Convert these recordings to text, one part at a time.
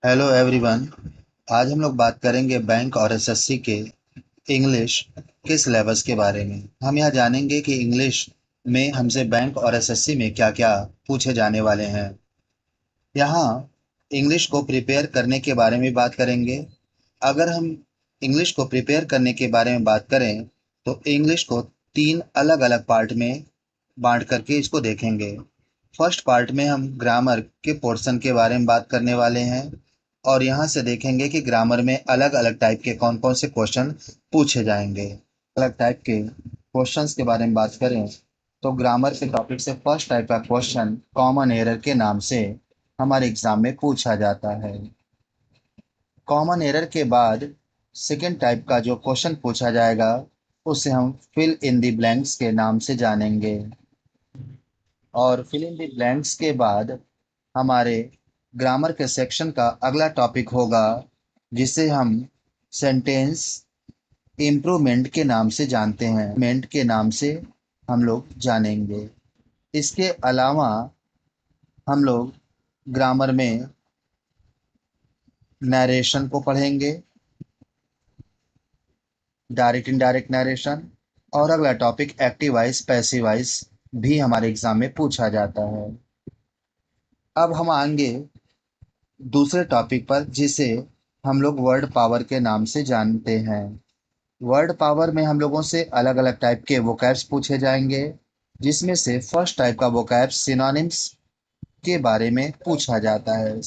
Hello everyone. आज हम लोग बात करेंगे बैंक और एसएससी के इंग्लिश के सिलेबस के बारे में। हम यह जानेंगे कि इंग्लिश में हमसे बैंक और एसएससी में क्या क्या पूछे जाने वाले हैं। यहाँ इंग्लिश को प्रिपेयर करने के बारे में बात करेंगे। अगर हम इंग्लिश को प्रिपेयर करने के बारे में बात करें तो इंग्लिश को तीन अलग अलग पार्ट में बांट करके इसको देखेंगे। फर्स्ट पार्ट में हम ग्रामर के पोर्शन के बारे में बात करने वाले हैं और यहाँ से देखेंगे कि ग्रामर में अलग अलग टाइप के कौन कौन से क्वेश्चन पूछे जाएंगे। अलग टाइप के क्वेश्चंस के बारे में बात करें तो ग्रामर के टॉपिक से फर्स्ट टाइप का क्वेश्चन कॉमन एरर के नाम से हमारे एग्जाम में पूछा जाता है। कॉमन एरर के बाद सेकेंड टाइप का जो क्वेश्चन पूछा जाएगा उसे हम फिल इन द ब्लैंक्स के नाम से जानेंगे। और फिल इन द ब्लैंक्स के बाद हमारे ग्रामर के सेक्शन का अगला टॉपिक होगा जिसे हम सेंटेंस इम्प्रूवमेंट के नाम से जानते हैं। मेंट के नाम से हम लोग जानेंगे। इसके अलावा हम लोग ग्रामर में नरेशन को पढ़ेंगे, डायरेक्ट इनडायरेक्ट नरेशन। और अगला topic active voice passive voice भी हमारे एग्जाम में पूछा जाता है। अब हम आएंगे दूसरे टॉपिक पर जिसे हम लोग वर्ड पावर के नाम से जानते हैं। वर्ड पावर में हम लोगों से अलग अलग टाइप के वोकैब्स पूछे जाएंगे जिसमें से फर्स्ट टाइप का वोकैब सिनोनिम्स के बारे में पूछा जाता है।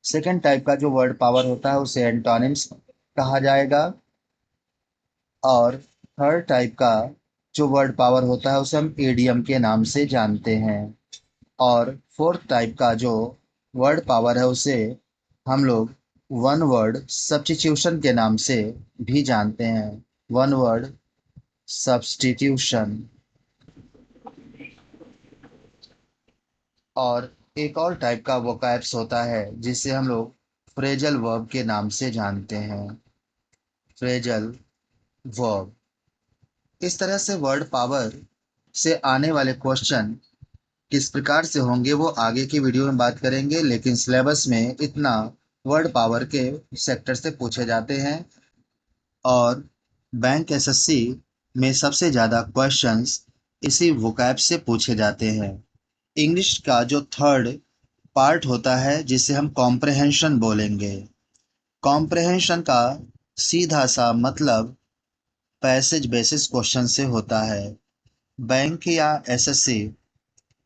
सेकंड टाइप का जो वर्ड पावर होता है उसे एंटोनिम्स कहा जाएगा। और थर्ड टाइप का जो वर्ड पावर होता है उसे हम ईडियम के नाम से जानते हैं। और फोर्थ टाइप का जो वर्ड पावर है उसे हम लोग वन वर्ड सब्स्टिट्यूशन के नाम से भी जानते हैं। One word substitution. और एक और टाइप का वोकैब्स होता है जिसे हम लोग फ्रेजल वर्ब के नाम से जानते हैं। Phrasal verb. इस तरह से वर्ड पावर से आने वाले क्वेश्चन किस प्रकार से होंगे वो आगे की वीडियो में बात करेंगे, लेकिन सिलेबस में इतना वर्ड पावर के सेक्टर से पूछे जाते हैं। और बैंक एसएससी में सबसे ज़्यादा क्वेश्चंस इसी वोकैब से पूछे जाते हैं। इंग्लिश का जो थर्ड पार्ट होता है जिसे हम कॉम्प्रहेंशन बोलेंगे। कॉम्प्रहेंशन का सीधा सा मतलब पैसेज बेसिस क्वेश्चन से होता है। बैंक या एसएससी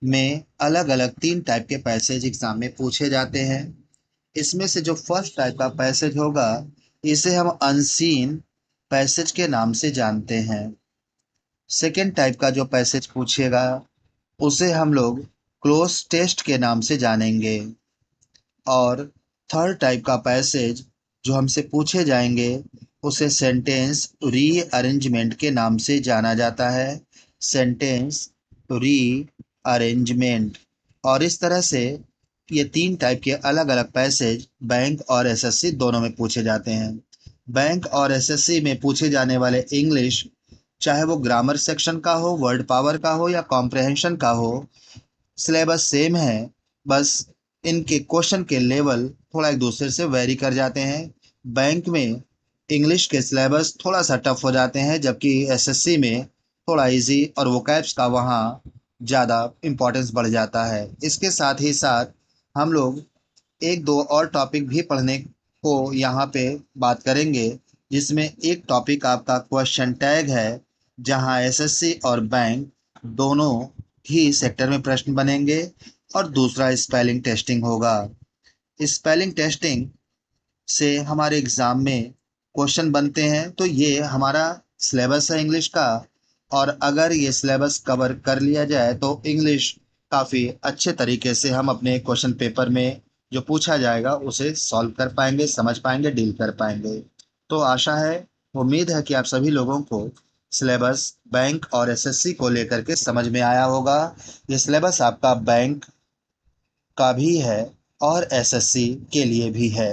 में अलग अलग तीन टाइप के पैसेज एग्जाम में पूछे जाते हैं। इसमें से जो फर्स्ट टाइप का पैसेज होगा इसे हम अनसीन पैसेज के नाम से जानते हैं। सेकेंड टाइप का जो पैसेज पूछेगा उसे हम लोग क्लोज टेस्ट के नाम से जानेंगे। और थर्ड टाइप का पैसेज जो हमसे पूछे जाएंगे उसे सेंटेंस रीअरेंजमेंट के नाम से जाना जाता है। Sentence rearrangement. और इस तरह से ये तीन टाइप के अलग अलग पैसेज बैंक और एसएससी दोनों में पूछे जाते हैं। बैंक और एसएससी में पूछे जाने वाले इंग्लिश चाहे वो ग्रामर सेक्शन का हो, वर्ड पावर का हो या कॉम्प्रहेंशन का हो, सिलेबस सेम है। बस इनके क्वेश्चन के लेवल थोड़ा एक दूसरे से वेरी कर जाते हैं। बैंक में इंग्लिश के सिलेबस थोड़ा सा टफ हो जाते हैं जबकि एसएससी में थोड़ा इजी और वोकैब्स का वहाँ ज़्यादा इम्पोर्टेंस बढ़ जाता है। इसके साथ ही साथ हम लोग एक दो और टॉपिक भी पढ़ने को यहाँ पे बात करेंगे जिसमें एक टॉपिक आपका क्वेश्चन टैग है जहाँ एसएससी और बैंक दोनों ही सेक्टर में प्रश्न बनेंगे। और दूसरा स्पेलिंग टेस्टिंग होगा। स्पेलिंग टेस्टिंग से हमारे एग्ज़ाम में क्वेश्चन बनते हैं तो ये हमारा सिलेबस है इंग्लिश का। और अगर ये सिलेबस कवर कर लिया जाए तो इंग्लिश काफ़ी अच्छे तरीके से हम अपने क्वेश्चन पेपर में जो पूछा जाएगा उसे सॉल्व कर पाएंगे, समझ पाएंगे, डील कर पाएंगे। तो आशा है, उम्मीद है कि आप सभी लोगों को सिलेबस बैंक और एसएससी को लेकर के समझ में आया होगा। ये सिलेबस आपका बैंक का भी है और एसएससी के लिए भी है।